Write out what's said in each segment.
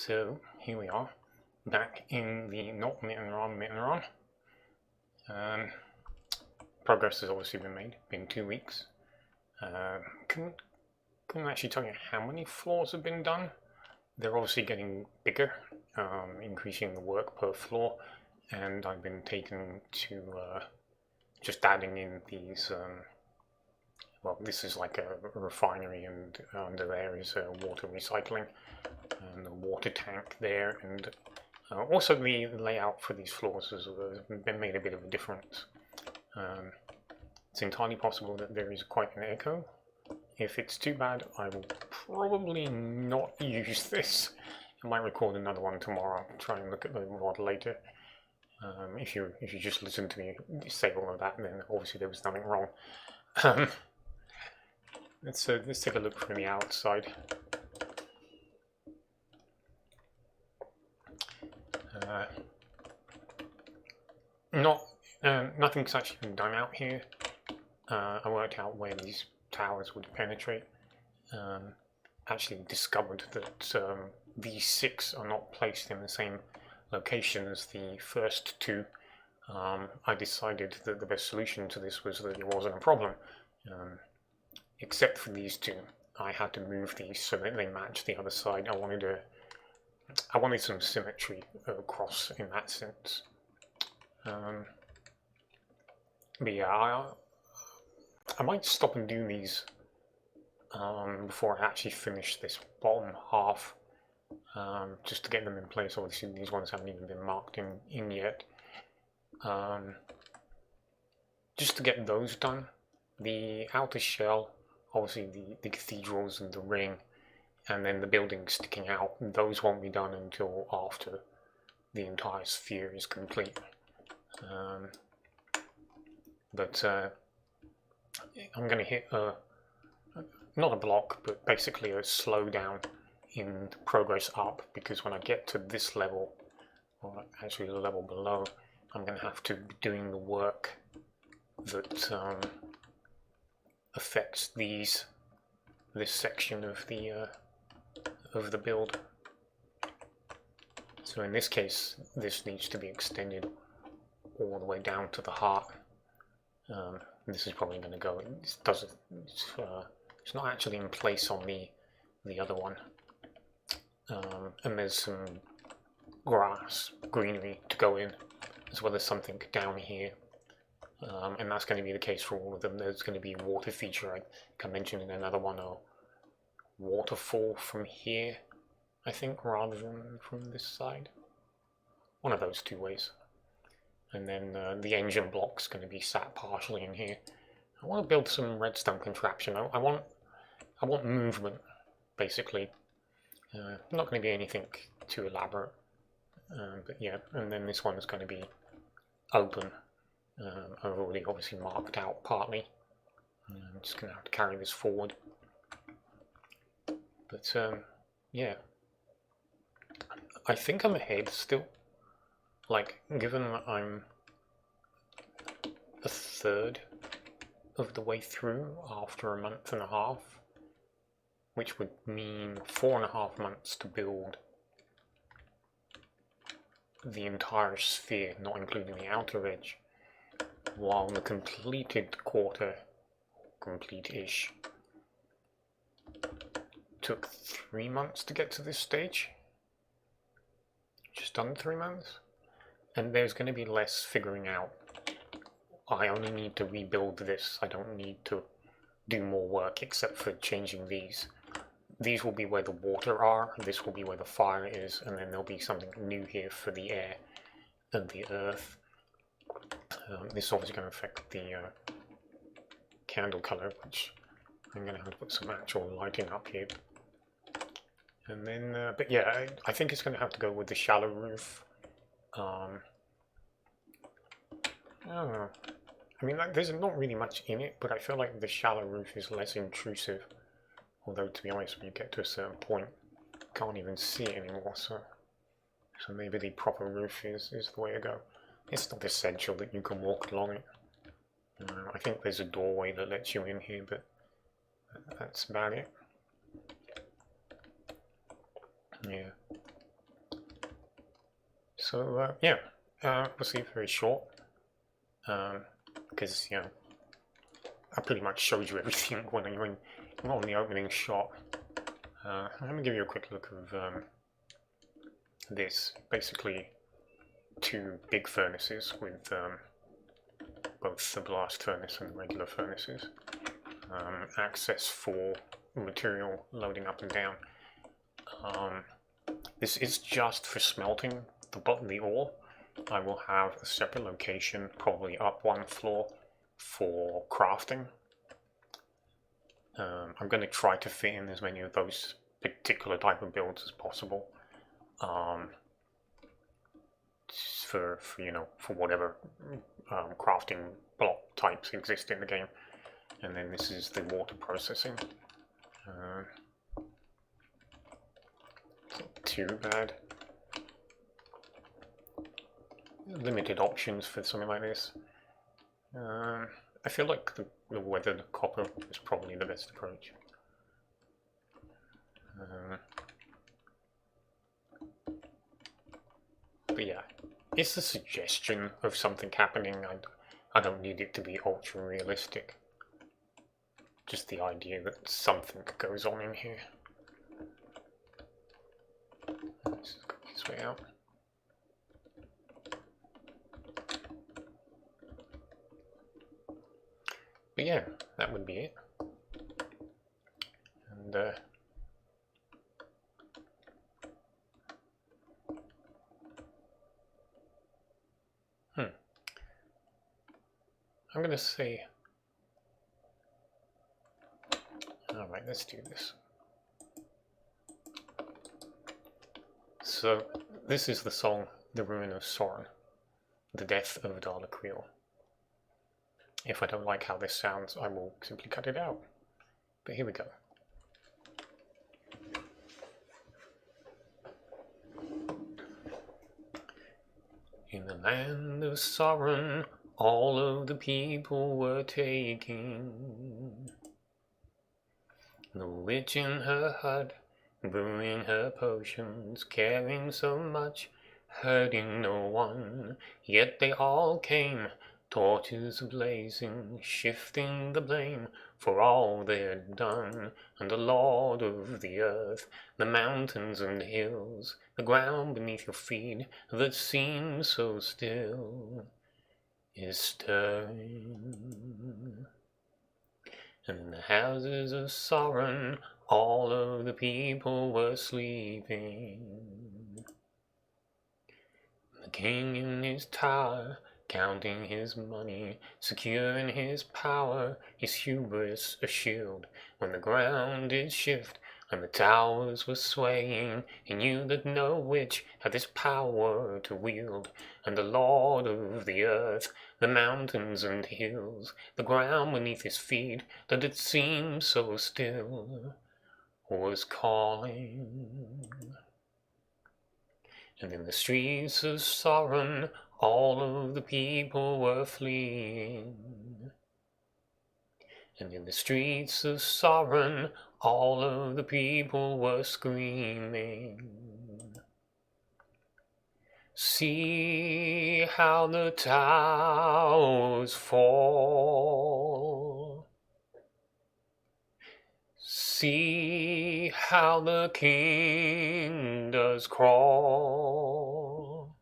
So here we are, back in the not Mittenrahm. Progress has obviously been made, been 2 weeks. Couldn't actually tell you how many floors have been done. They're obviously getting bigger, increasing the work per floor, and I've been taken to just adding in these. Well, this is like a refinery, and under there is water recycling and a water tank there, and also the layout for these floors has been made a bit of a difference. It's entirely possible that there is quite an echo. If it's too bad, I will probably not use this. I might record another one tomorrow, try and look at the rod later. If you just listen to me say all of that, then obviously there was nothing wrong. Let's take a look from the outside. Nothing's actually been done out here. I worked out where these towers would penetrate. Actually discovered that these 6 are not placed in the same location as the first 2. I decided that the best solution to this was that it wasn't a problem. Except for these 2, I had to move these so that they match the other side. I wanted some symmetry across in that sense. But yeah, I might stop and do these before I actually finish this bottom half, just to get them in place. Obviously these ones haven't even been marked in yet. Just to get those done. The outer shell, obviously the cathedrals and the ring, and then the buildings sticking out, those won't be done until after the entire sphere is complete. But I'm going to hit not a block, but basically a slowdown in progress up, because when I get to this level, or actually the level below, I'm going to have to be doing the work that affects this section of the build. So in this case, this needs to be extended all the way down to the heart. This is probably going to go. It's not actually in place on the other one, and there's some grass, greenery to go in, as well as something down here. And that's going to be the case for all of them. There's going to be a water feature, like I mentioned in another one, a waterfall from here, I think, rather than from this side. One of those 2 ways. And then the engine block's going to be sat partially in here. I want to build some redstone contraption. I want movement, basically. Not going to be anything too elaborate. But yeah, and then this one is going to be open. I've already obviously marked out partly. I'm just going to have to carry this forward. But yeah, I think I'm ahead still. Like, given that I'm a third of the way through after a month and a half, which would mean 4.5 months to build the entire sphere, not including the outer edge, while the completed quarter, complete-ish, took 3 months to get to this stage. Just under 3 months. And there's going to be less figuring out. I only need to rebuild this. I don't need to do more work except for changing these. These will be where the water are, this will be where the fire is, and then there'll be something new here for the air and the earth. This is obviously going to affect the candle color, which I'm going to have to put some actual lighting up here. And then, but yeah, I think it's going to have to go with the shallow roof. I don't know. I mean, like, there's not really much in it, but I feel like the shallow roof is less intrusive. Although, to be honest, when you get to a certain point, you can't even see it anymore, so maybe the proper roof is the way to go. It's not essential that you can walk along it. I think there's a doorway that lets you in here, but that's about it. Yeah. So yeah, obviously very short, because you know I pretty much showed you everything when you're on the opening shot. Let me give you a quick look of this. Basically, two big furnaces with both the blast furnace and the regular furnaces. Access for material loading up and down. This is just for smelting the ore. I will have a separate location, probably up one floor, for crafting. I'm going to try to fit in as many of those particular type of builds as possible. For you know, for whatever crafting block types exist in the game. And then this is the water processing. Not too bad. Limited options for something like this. I feel like the weathered copper is probably the best approach. But yeah, it's a suggestion of something happening. I don't need it to be ultra realistic. Just the idea that something goes on in here. Let's go this way out. But yeah, that would be it. And I'm gonna say, alright, let's do this. So this is the song The Ruin of Soren, The Death of Dalakriel. If I don't like how this sounds, I will simply cut it out. But here we go. In the land of Soren, all of the people were taking. The witch in her hut, brewing her potions, caring so much, hurting no one. Yet they all came, torches blazing, shifting the blame for all they'd done. And the Lord of the earth, the mountains and hills, the ground beneath your feet that seems so still, is stirring. And in the houses of Soren, all of the people were sleeping. The king in his tower, counting his money, secure in his power, his hubris a shield. When the ground did shift and the towers were swaying, he knew that no witch had this power to wield. And the Lord of the earth, the mountains and hills, the ground beneath his feet that it seemed so still, was calling. And in the streets of Soren, all of the people were fleeing. And in the streets of Soren, all of the people were screaming. See how the towers fall. See how the king does crawl.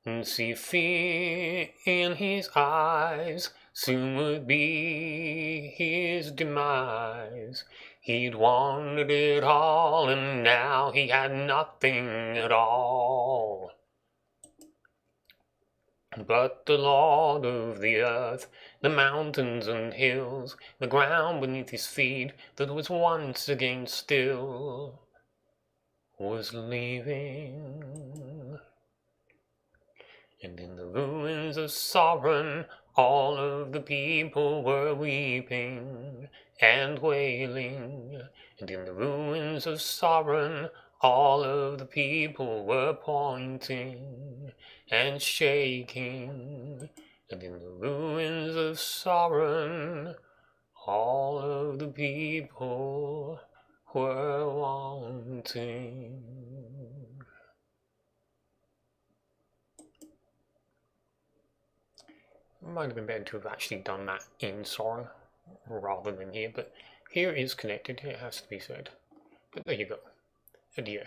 And see fear in his eyes, soon would be his demise. He'd wanted it all, and now he had nothing at all. But the Lord of the earth, the mountains and hills, the ground beneath his feet that was once again still, was leaving. And in the ruins of Soren, all of the people were weeping and wailing. And in the ruins of Soren, all of the people were pointing and shaking. And in the ruins of Soren, all of the people were wanting. Might have been better to have actually done that in Soren rather than here, but here is connected, it has to be said. But there you go. Adieu.